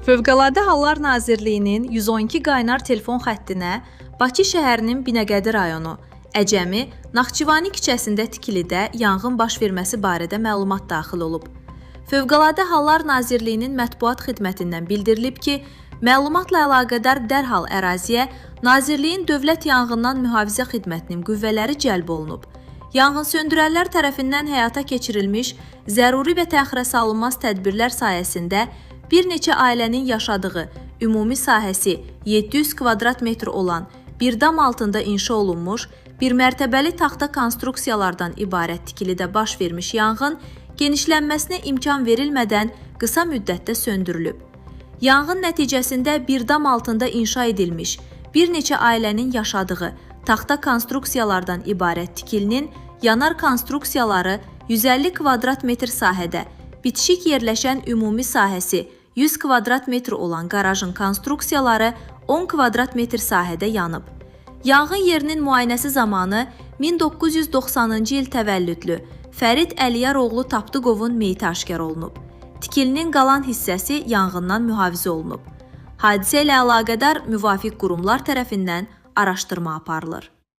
Fövqəladə Hallar Nazirliyinin 112 qaynar telefon xəttinə Bakı şəhərinin Binəqədi rayonu, Əcəmi, Naxçıvani küçəsində tikilidə yanğın baş verməsi barədə məlumat daxil olub. Fövqəladə Hallar Nazirliyinin mətbuat xidmətindən bildirilib ki, məlumatla əlaqədar dərhal əraziyə Nazirliyin Dövlət Yanğından Mühafizə Xidmətinin qüvvələri cəlb olunub. Yanğınsöndürənlər tərəfindən həyata keçirilmiş zəruri və təxirə salınmaz tədbirlər sayəsində bir neçə ailənin yaşadığı ümumi sahəsi 700 kvadrat metr olan bir dam altında inşa olunmuş, bir mərtəbəli taxta konstruksiyalardan ibarət tikilidə baş vermiş yanğın genişlənməsinə imkan verilmədən qısa müddətdə söndürülüb. Yanğın nəticəsində bir dam altında inşa edilmiş, bir neçə ailənin yaşadığı taxta konstruksiyalardan ibarət tikilinin yanar konstruksiyaları 150 kvadrat metr sahədə, bitişik yerləşən ümumi sahəsi 100 kvadrat metr olan qarajın konstruksiyaları 10 kvadrat metr sahədə yanıb. Yanğın yerinin müayinəsi zamanı 1990-cı il təvəllüdlü Fərid Əliyar-oğlu Tapdıqovun meyiti aşkar olunub. Tikilinin qalan hissəsi yanğından mühafizə olunub. Hadisə ilə əlaqədar müvafiq qurumlar tərəfindən araşdırma aparılır.